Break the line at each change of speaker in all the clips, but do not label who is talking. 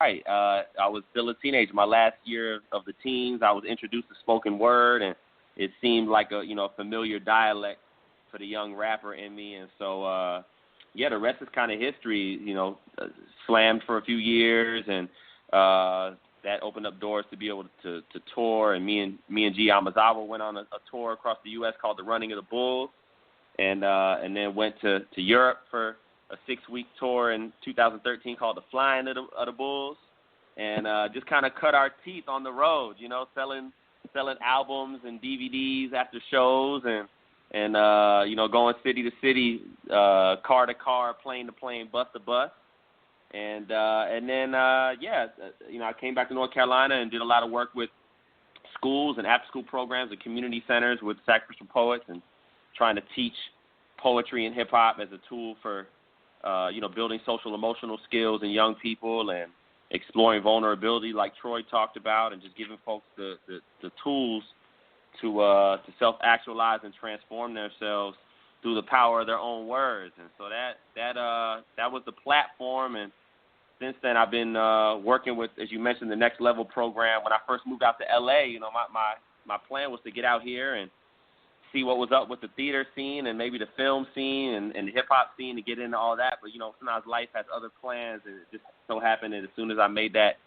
right. I was still a teenager. My last year of the teens, I was introduced to spoken word, and it seemed like a familiar dialect for the young rapper in me. And so, yeah, the rest is kind of history. Slammed for a few years, and that opened up doors to be able to tour. And me and G. Amazawa went on a tour across the U.S. called the Running of the Bulls, and then went to Europe for a 6-week tour in 2013 called the Flying of the Bulls, and just kind of cut our teeth on the road, selling albums and DVDs after shows, and going city to city, car to car, plane to plane, bus to bus, and then I came back to North Carolina and did a lot of work with schools and after-school programs and community centers with sacrificial poets, and trying to teach poetry and hip-hop as a tool for building social emotional skills in young people, and exploring vulnerability like Troy talked about, and just giving folks the tools to self-actualize and transform themselves through the power of their own words. And so that was the platform. And since then, I've been working with, as you mentioned, the Next Level program. When I first moved out to L.A., my plan was to get out here and see what was up with the theater scene and maybe the film scene and the hip-hop scene, to get into all that. But, sometimes life has other plans, and it just so happened that as soon as I made that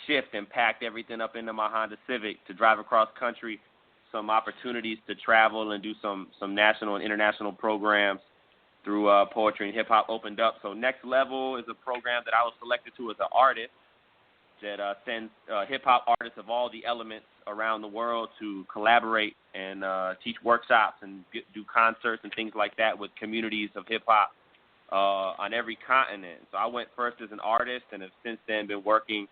shift and packed everything up into my Honda Civic to drive across country, some opportunities to travel and do some national and international programs through poetry and hip-hop opened up. So Next Level is a program that I was selected to as an artist that sends hip-hop artists of all the elements around the world to collaborate and teach workshops and do concerts and things like that with communities of hip-hop on every continent. So I went first as an artist, and have since then been working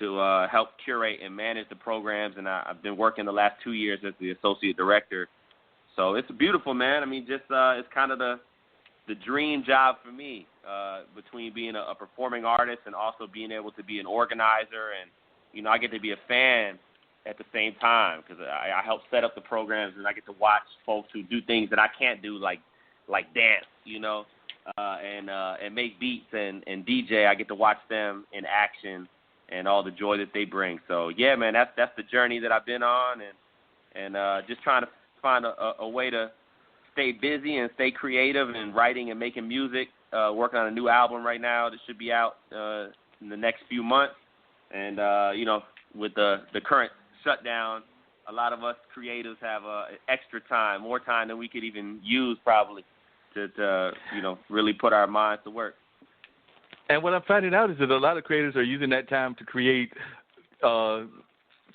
to help curate and manage the programs, and I've been working the last 2 years as the associate director. So it's beautiful, man. I mean, just it's kind of the dream job for me, between being a performing artist and also being able to be an organizer, and I get to be a fan at the same time, because I help set up the programs, and I get to watch folks who do things that I can't do, like dance, and make beats and DJ. I get to watch them in action and all the joy that they bring. So yeah, man, that's the journey that I've been on, and just trying to find a way to stay busy and stay creative and writing and making music. Working on a new album right now that should be out in the next few months. And with the current shutdown, a lot of us creatives have extra time, more time than we could even use probably to really put our minds to work.
And what I'm finding out is that a lot of creators are using that time to create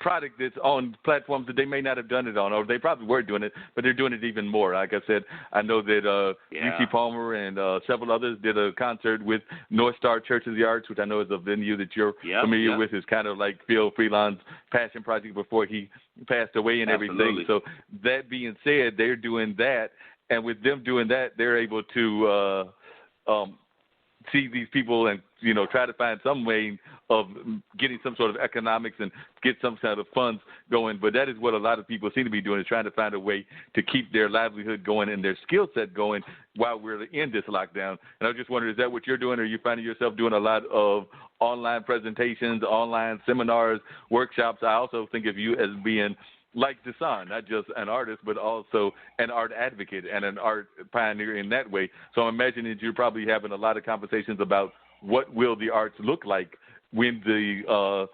product that's on platforms that they may not have done it on, or they probably were doing it, but they're doing it even more. Like I said, I know that UC Palmer and several others did a concert with North Star Church of the Arts, which I know is a venue that you're familiar with. It's kind of like Phil Freeland's passion project before he passed away and everything. So that being said, they're doing that, and with them doing that, they're able to see these people and, try to find some way of getting some sort of economics and get some kind of funds going. But that is what a lot of people seem to be doing, is trying to find a way to keep their livelihood going and their skill set going while we're in this lockdown. And I was just wondering, is that what you're doing? Or are you finding yourself doing a lot of online presentations, online seminars, workshops? I also think of you as being like Desan, not just an artist, but also an art advocate and an art pioneer in that way. So I'm imagining that you're probably having a lot of conversations about what will the arts look like when the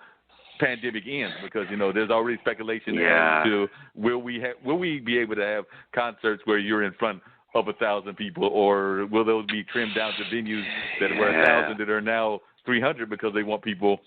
pandemic ends, because, there's already speculation as to will we be able to have concerts where you're in front of 1,000 people, or will those be trimmed down to venues that were 1,000 that are now 300 because they want people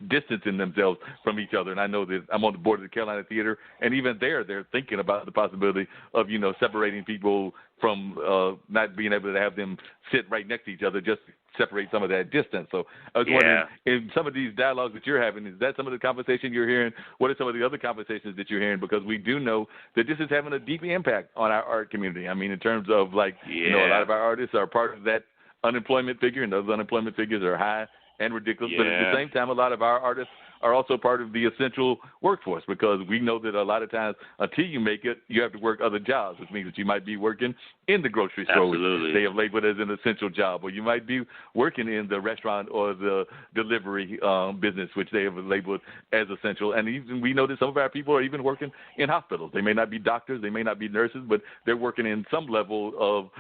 distancing themselves from each other? And I know that I'm on the board of the Carolina Theater, and even there, they're thinking about the possibility of, separating people from not being able to have them sit right next to each other, just separate some of that distance. So I was wondering, in some of these dialogues that you're having, is that some of the conversation you're hearing? What are some of the other conversations that you're hearing? Because we do know that this is having a deep impact on our art community. I mean, in terms of a lot of our artists are part of that unemployment figure, and those unemployment figures are high and ridiculous. But at the same time, a lot of our artists are also part of the essential workforce, because we know that a lot of times until you make it, you have to work other jobs, which means that you might be working in the grocery store, which they have labeled as an essential job, or you might be working in the restaurant or the delivery business, which they have labeled as essential. And even we know that some of our people are even working in hospitals. They may not be doctors, they may not be nurses, but they're working in some level of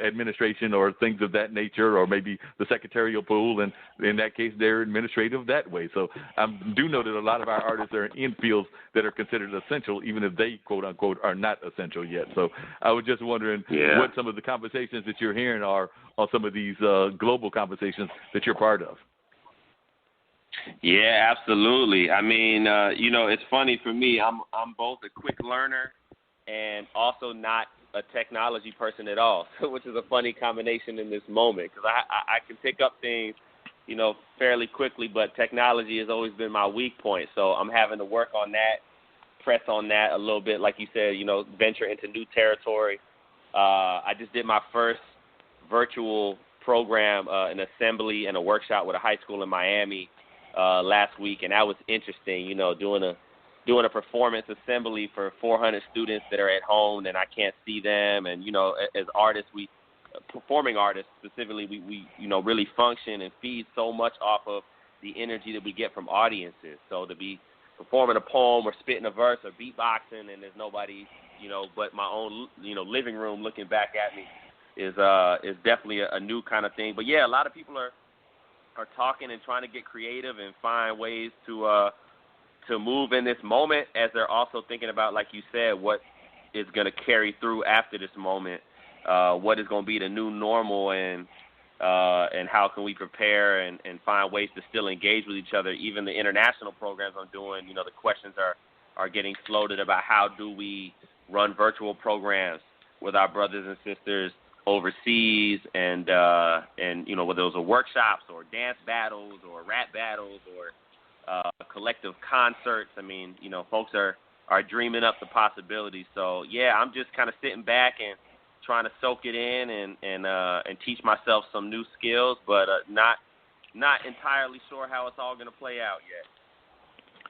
administration or things of that nature, or maybe the secretarial pool, and in that case, they're administrative that way. So I do know that a lot of our artists are in fields that are considered essential, even if they, quote unquote, are not essential yet. So I was just wondering what some of the conversations that you're hearing are on some of these global conversations that you're part of.
Yeah, absolutely. I mean, it's funny for me. I'm both a quick learner and also not a technology person at all, which is a funny combination in this moment, because I can pick up things, fairly quickly, but technology has always been my weak point. So I'm having to work on that, press on that a little bit, like you said, venture into new territory. I just did my first virtual program, an assembly and a workshop with a high school in Miami last week, and that was interesting, doing a performance assembly for 400 students that are at home and I can't see them. And, as artists, performing artists specifically, we really function and feed so much off of the energy that we get from audiences. So to be performing a poem or spitting a verse or beatboxing and there's nobody, but my own, living room looking back at me is definitely a new kind of thing. But, yeah, a lot of people are talking and trying to get creative and find ways to move in this moment, as they're also thinking about, like you said, what is going to carry through after this moment, what is going to be the new normal, and how can we prepare and find ways to still engage with each other. Even the international programs I'm doing, the questions are getting floated about how do we run virtual programs with our brothers and sisters overseas, and whether those are workshops or dance battles or rap battles or collective concerts. I mean, folks are dreaming up the possibilities. So, yeah, I'm just kind of sitting back and trying to soak it in and teach myself some new skills, but not entirely sure how it's all going to play out yet.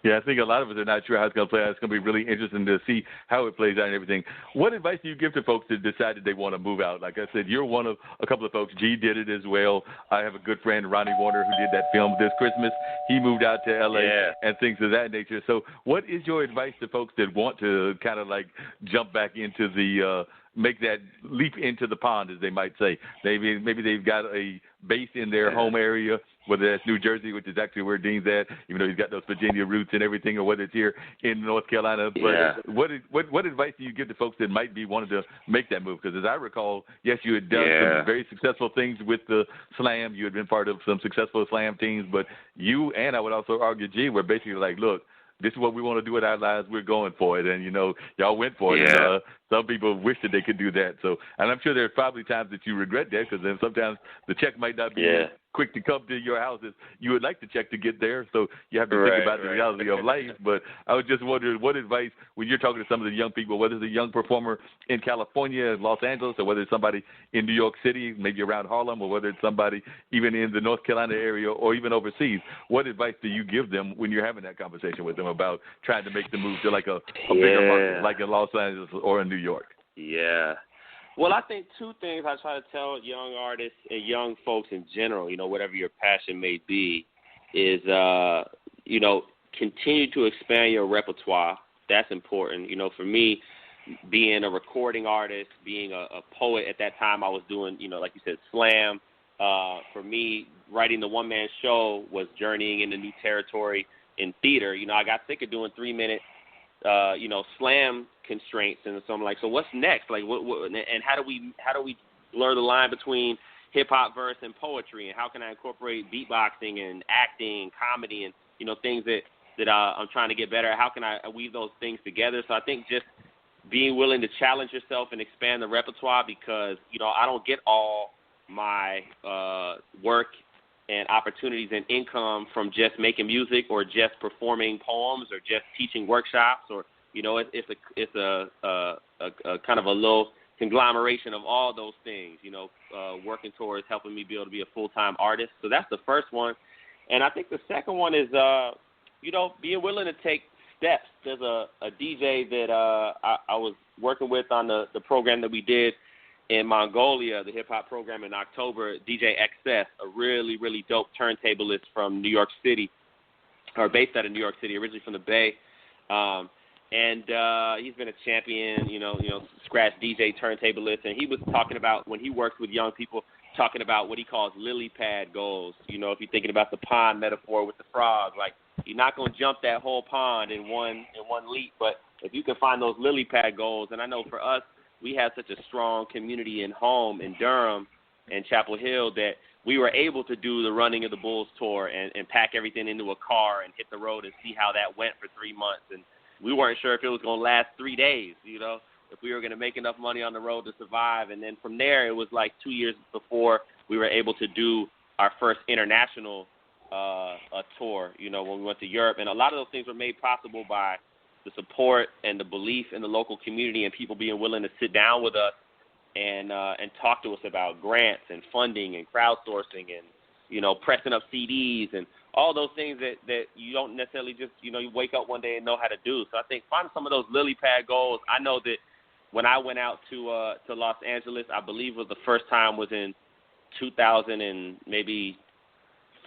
Yeah, I think a lot of us are not sure how it's going to play out. It's going to be really interesting to see how it plays out and everything. What advice do you give to folks that decide that they want to move out? Like I said, you're one of a couple of folks. G did it as well. I have a good friend, Ronnie Warner, who did that film this Christmas. He moved out to L.A. and things of that nature. So what is your advice to folks that want to kind of like jump back into the make that leap into the pond, as they might say? Maybe they've got a base in their home area, whether that's New Jersey, which is actually where Dean's at, even though he's got those Virginia roots and everything, or whether it's here in North Carolina. But what advice do you give to folks that might be wanting to make that move? Because as I recall, yes, you had done some very successful things with the Slam. You had been part of some successful Slam teams, but you, and I would also argue G, were basically like, look, this is what we want to do with our lives. We're going for it. And, y'all went for it. And, some people wish that they could do that. So, and I'm sure there's probably times that you regret that, because then sometimes the check might not be quick to come to your house as you would like the check to get there. So you have to think about the reality of life. But I was just wondering, what advice, when you're talking to some of the young people, whether it's a young performer in California, Los Angeles, or whether it's somebody in New York City, maybe around Harlem, or whether it's somebody even in the North Carolina area or even overseas, what advice do you give them when you're having that conversation with them about trying to make the move to like a bigger market, like in Los Angeles or in New York?
Yeah. Well, I think two things I try to tell young artists and young folks in general, whatever your passion may be, is, continue to expand your repertoire. That's important. For me, being a recording artist, being a poet at that time, I was doing, like you said, Slam. For me, writing the one-man show was journeying into new territory in theater. I got sick of doing 3-minute, Slam constraints, and so I'm like, so what's next? Like, what and how do we blur the line between hip hop verse and poetry, and how can I incorporate beatboxing and acting, comedy, and things that I'm trying to get better at? How can I weave those things together? So I think just being willing to challenge yourself and expand the repertoire, because I don't get all my work and opportunities and income from just making music or just performing poems or just teaching workshops, or it's a kind of a little conglomeration of all those things, working towards helping me be able to be a full-time artist. So that's the first one. And I think the second one is, being willing to take steps. There's a DJ that I was working with on the program that we did in Mongolia, the hip-hop program in October, DJ XS, a really, really dope turntablist from New York City, or based out of New York City, originally from the Bay. And he's been a champion, scratch DJ turntablist. And he was talking about when he works with young people, talking about what he calls lily pad goals. If you're thinking about the pond metaphor with the frog, like you're not going to jump that whole pond in one leap. But if you can find those lily pad goals, and I know for us, we have such a strong community and home in Durham and Chapel Hill that we were able to do the running of the Bulls tour and pack everything into a car and hit the road and see how that went for 3 months. And we weren't sure if it was going to last 3 days, if we were going to make enough money on the road to survive. And then from there, it was like 2 years before we were able to do our first international tour, when we went to Europe. And a lot of those things were made possible by the support and the belief in the local community and people being willing to sit down with us and talk to us about grants and funding and crowdsourcing and, pressing up CDs and all those things that you don't necessarily just, you wake up one day and know how to do. So I think find some of those lily pad goals. I know that when I went out to Los Angeles, I believe was the first time was in 2000 and maybe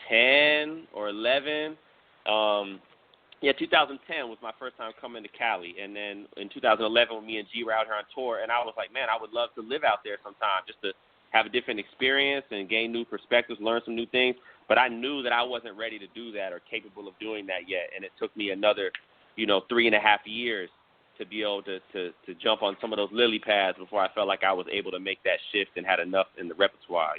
10 or 11. 2010 was my first time coming to Cali. And then in 2011, when me and G were out here on tour, and I was like, man, I would love to live out there sometime just to have a different experience and gain new perspectives, learn some new things. But I knew that I wasn't ready to do that or capable of doing that yet. And it took me another, 3.5 years to be able to jump on some of those lily pads before I felt like I was able to make that shift and had enough in the repertoire,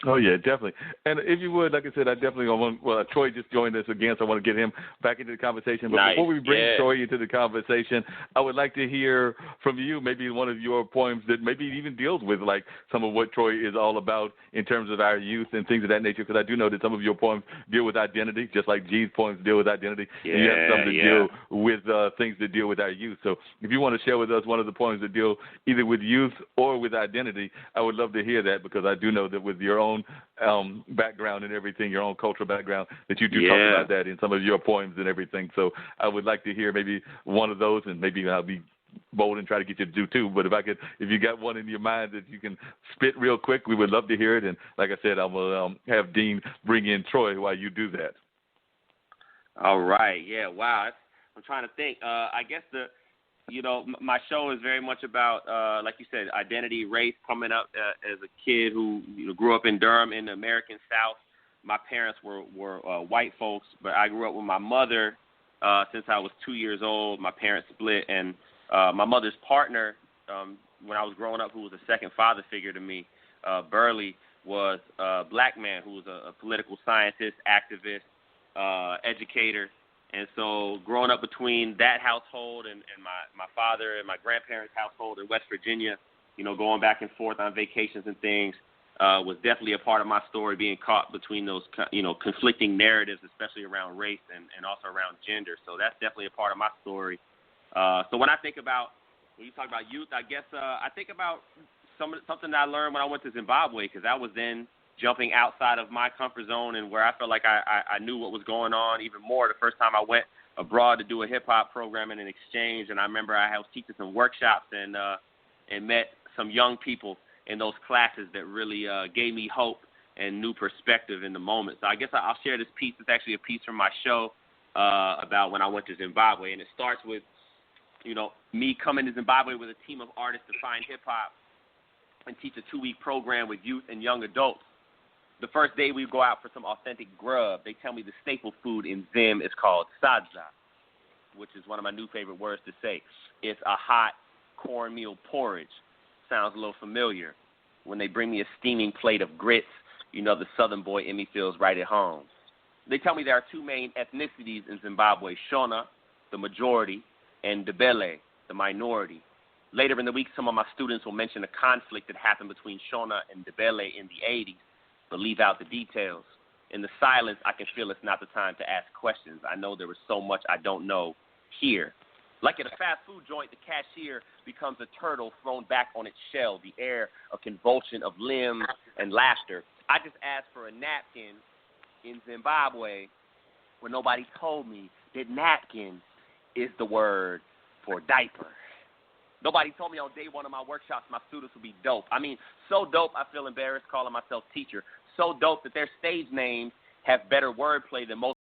Oh, yeah, definitely. And if you would, like I said, I definitely want Troy just joined us again, so I want to get him back into the conversation. But
nice.
Before we bring Troy into the conversation, I would like to hear from you maybe one of your poems that maybe even deals with, like, some of what Troy is all about in terms of our youth and things of that nature, because I do know that some of your poems deal with identity, just like G's poems deal with identity.
Yeah,
and you have some that deal with things that deal with our youth. So if you want to share with us one of the poems that deal either with youth or with identity, I would love to hear that, because I do know that with your own background and everything, your own cultural background, that you do talk about that in some of your poems and everything. So I would like to hear maybe one of those, and maybe I'll be bold and try to get you to do two. But if you got one in your mind that you can spit real quick, we would love to hear it. And like I said, I'm going to have Dean bring in Troy while you do that.
All right. Yeah. Wow. I'm trying to think. I guess my show is very much about, like you said, identity, race. Coming up as a kid who grew up in Durham in the American South. My parents were white folks, but I grew up with my mother since I was 2 years old. My parents split, and my mother's partner, when I was growing up, who was a second father figure to me, Burley, was a black man who was a political scientist, activist, educator. And so growing up between that household and my father and my grandparents' household in West Virginia, going back and forth on vacations and things, was definitely a part of my story, being caught between those, conflicting narratives, especially around race and also around gender. So that's definitely a part of my story. So when you talk about youth, I guess I think about something that I learned when I went to Zimbabwe, because I was then jumping outside of my comfort zone and where I felt like I knew what was going on even more. The first time I went abroad to do a hip-hop program in an exchange, and I remember I was teaching some workshops and met some young people in those classes that really gave me hope and new perspective in the moment. So I guess I'll share this piece. It's actually a piece from my show about when I went to Zimbabwe, and it starts with, me coming to Zimbabwe with a team of artists to find hip-hop and teach a 2-week program with youth and young adults. The first day we go out for some authentic grub. They tell me the staple food in Zim is called sadza, which is one of my new favorite words to say. It's a hot cornmeal porridge. Sounds a little familiar. When they bring me a steaming plate of grits, the southern boy in me feels right at home. They tell me there are 2 main ethnicities in Zimbabwe, Shona, the majority, and Ndebele, the minority. Later in the week, some of my students will mention a conflict that happened between Shona and Ndebele in the 80s, but leave out the details. In the silence, I can feel it's not the time to ask questions. I know there is so much I don't know here. Like at a fast food joint, the cashier becomes a turtle thrown back on its shell, the air a convulsion of limbs and laughter. I just ask for a napkin in Zimbabwe where nobody told me that napkin is the word for diaper. Nobody told me on day one of my workshops my students would be dope. I mean, so dope I feel embarrassed calling myself teacher. So dope that their stage names have better wordplay than most